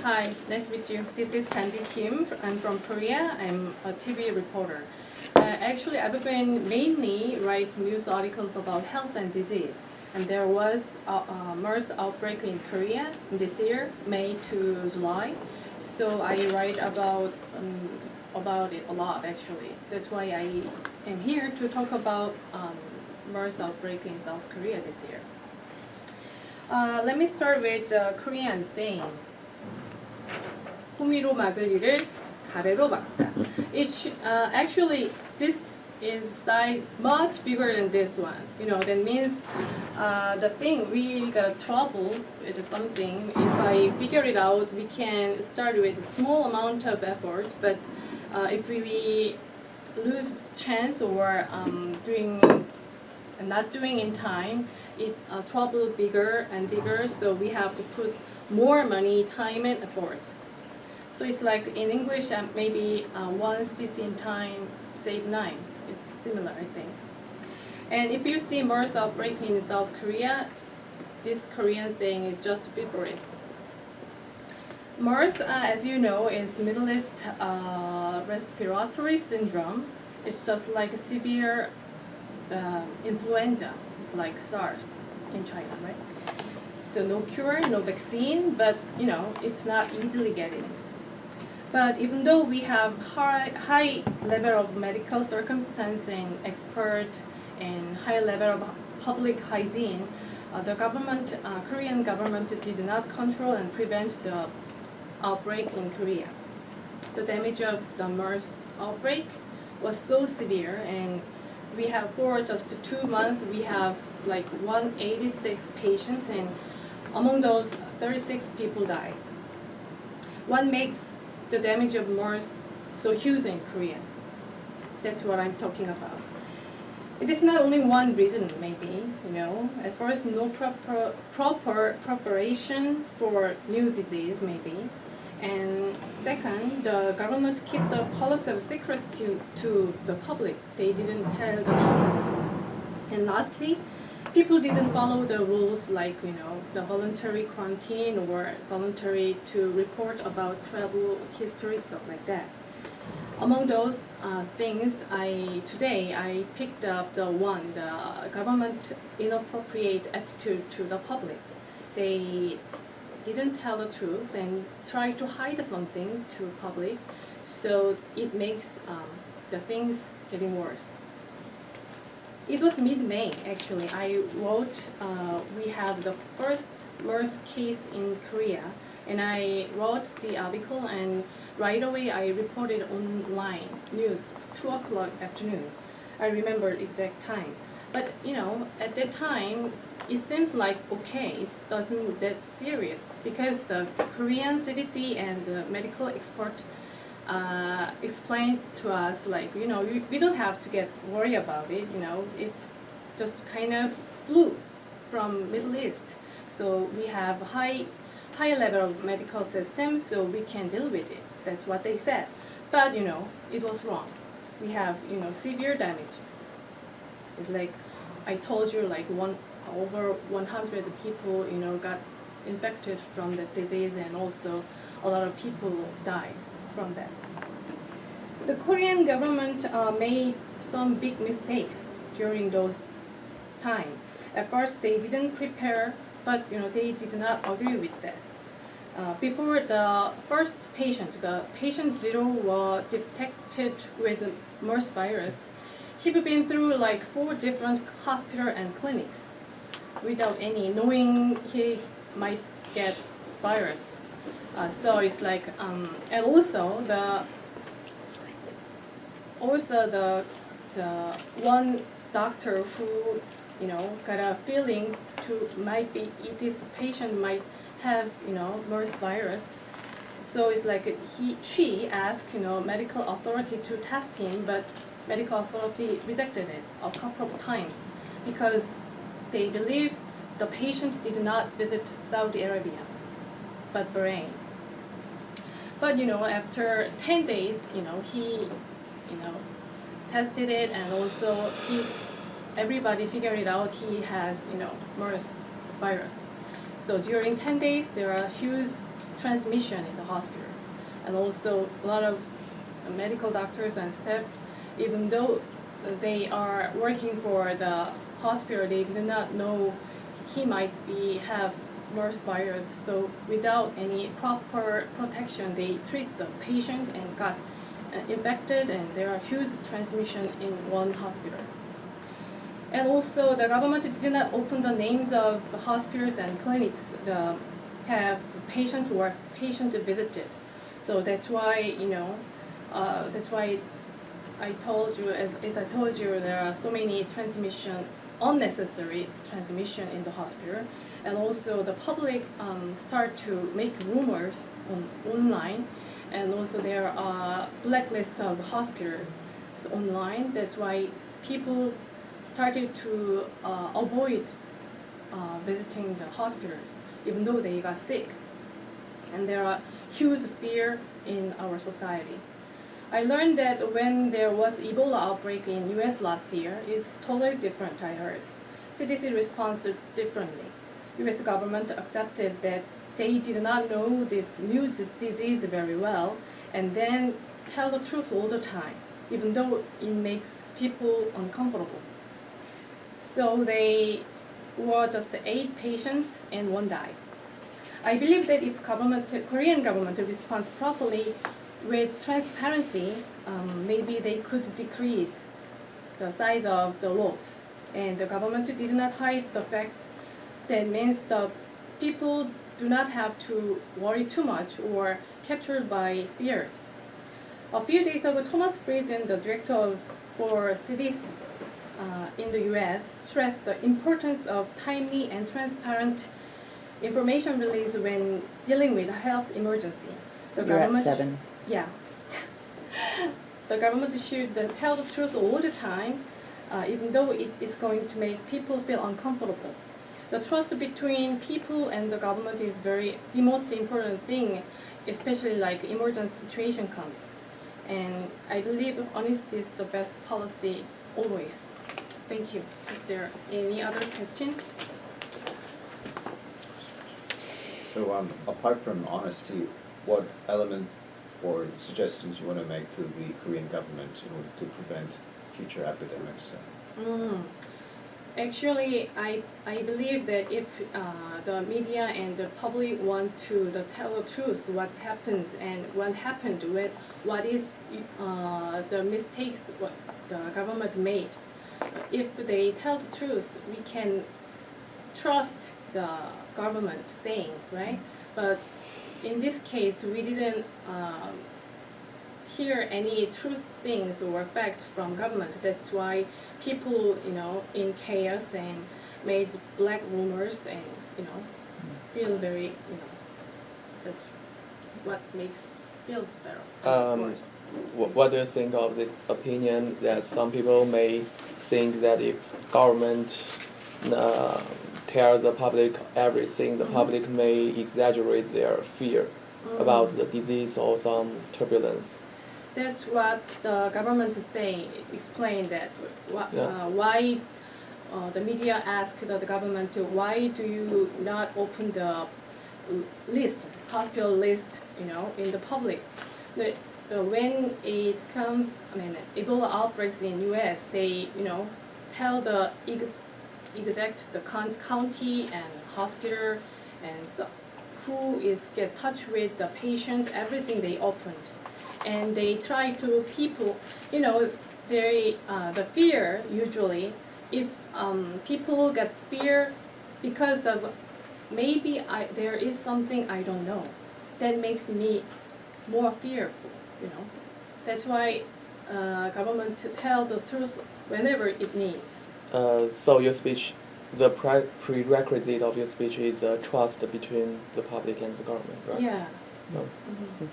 Hi, nice to meet you. This is Jandi Kim. I'm from Korea. I'm a TV reporter. Actually, I've been mainly write news articles about health and disease. And there was a MERS outbreak in Korea this year, May to July. So I write about it a lot, actually. That's why I am here to talk about MERS outbreak in South Korea this year. Let me start with the Korean saying. 호미로 막을 일을 가래로 막다. Actually, this is size much bigger than this one. That means the thing we got trouble with something. If I figure it out, we can start with a small amount of effort. But if we lose chance or not doing in time, it trouble bigger and bigger. So we have to put more money, time, and effort. So it's like in English, maybe one stitch in time save 9. It's similar, I think. And if you see MERS outbreak in South Korea, this Korean saying is just before it. MERS, as you know, is Middle East respiratory syndrome. It's just like a severe influenza. It's like SARS in China, right? So no cure, no vaccine, but it's not easily getting. But even though we have high level of medical circumstancing expert and high level of public hygiene, the government, Korean government did not control and prevent the outbreak in Korea. The damage of the MERS outbreak was so severe, and we have for just 2 months we have like 186 patients, and among those 36 people died. What makes the damage of MERS so huge in Korea? That's what I'm talking about. It is not only one reason, maybe, At first, no proper preparation for new disease, maybe. And second, the government kept the policy of secrecy to the public. They didn't tell the truth. And lastly, people didn't follow the rules like, the voluntary quarantine or voluntary to report about travel history, stuff like that. Among those things, today I picked up the government inappropriate attitude to the public. They didn't tell the truth and try to hide something to public, so it makes the things getting worse. It was mid-May, actually. I wrote, we have the first MERS case in Korea, and I wrote the article, and right away I reported online news, 2 o'clock afternoon. I remember exact time. But, at that time, it seems like, okay, it doesn't that serious, because the Korean CDC and the medical expert explained to us, like, we don't have to get worried about it, it's just kind of flu from Middle East. So we have high level of medical system, so we can deal with it. That's what they said. But, it was wrong. We have, severe damage. It's like, I told you, like, over 100 people, got infected from the disease, and also a lot of people died from that. The Korean government made some big mistakes during those time. At first, they didn't prepare, but they did not agree with that. Before the first patient, the patient 0 was detected with MERS virus, he'd been through like 4 different hospitals and clinics without any knowing he might get virus. So it's like, and also the one doctor who got a feeling this patient might have MERS virus. So it's like she asked medical authority to test him, but medical authority rejected it a couple of times because they believe the patient did not visit Saudi Arabia, but Bahrain. But after 10 days, he tested it, and also everybody figured it out he has MERS virus. So during 10 days, there are huge transmission in the hospital. And also a lot of medical doctors and staffs, even though they are working for the hospital, they do not know he might have MERS virus. So without any proper protection, they treat the patient and got infected, and there are huge transmission in one hospital. And also the government did not open the names of hospitals and clinics that have patient visited. So that's why, that's why I told you, as I told you, there are so many unnecessary transmission in the hospital. And also the public start to make rumors online. And also there are blacklist of hospitals online. That's why people started to avoid visiting the hospitals, even though they got sick. And there are huge fear in our society. I learned that when there was Ebola outbreak in US last year, it's totally different, I heard. CDC responded differently. US government accepted that they did not know this new disease very well, and then tell the truth all the time, even though it makes people uncomfortable. So they were just 8 patients and 1 died. I believe that if Korean government responds properly with transparency, maybe they could decrease the size of the loss. And the government did not hide the fact. That means the people do not have to worry too much or captured by fear. A few days ago, Thomas Frieden, the director for CDC in the US, stressed the importance of timely and transparent information release when dealing with a health emergency. You're at 7. Yeah. The government should tell the truth all the time, even though it is going to make people feel uncomfortable. The trust between people and the government is the most important thing, especially like emergency situation comes. And I believe honesty is the best policy always. Thank you. Is there any other question? So apart from honesty, what element or suggestions you want to make to the Korean government in order to prevent future epidemics? Actually, I believe that if the media and the public want to tell the truth, what happens and what happened, what is the mistakes what the government made, if they tell the truth, we can trust the government saying, right? But in this case, we didn't hear any truth things or facts from government. That's why people, in chaos and made black rumors and, feel very, that's what feels better. Of course. What do you think of this opinion that some people may think that if government tells the public everything, the public may exaggerate their fear about the disease or some turbulence? That's what the government explained that why the media asked the government why do you not open the hospital list, in the public. When it comes, Ebola outbreaks in U.S., they, tell the exact the county and hospital and who get touch with the patients, everything they opened. And they try to people, the fear usually, if people get fear because of maybe there is something I don't know, that makes me more fearful, That's why government tell the truth whenever it needs. So your speech, the prerequisite of your speech is trust between the public and the government, right? Yeah. No. Mm-hmm.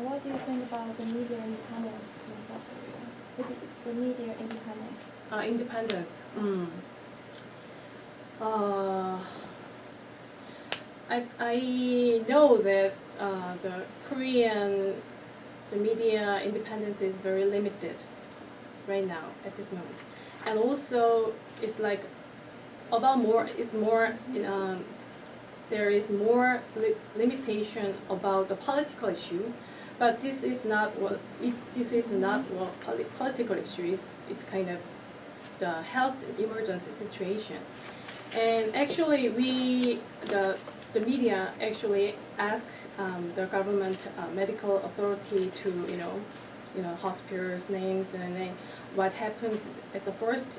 What do you think about the media independence in South Korea? The media independence. Independence. I know that the media independence is very limited right now at this moment, and also it's like it's more there is more limitation about the political issue, but this is not what political issue is. It's kind of the health emergency situation. And actually, the media actually asked the government medical authority to hospitals names and then what happens at the first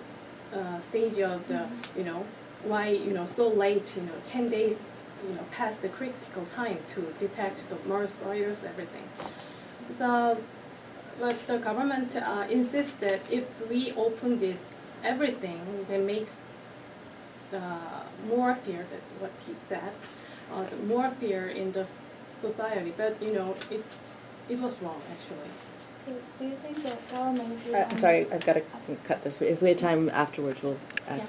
stage of the why so late 10 days past the critical time to detect the MERS virus, everything. So, but the government insists that if we open this everything, that makes more fear, that what he said, more fear in the society. But it was wrong actually. So do you think the government? Sorry, I've got to cut this. If we had time afterwards, we'll. Yeah.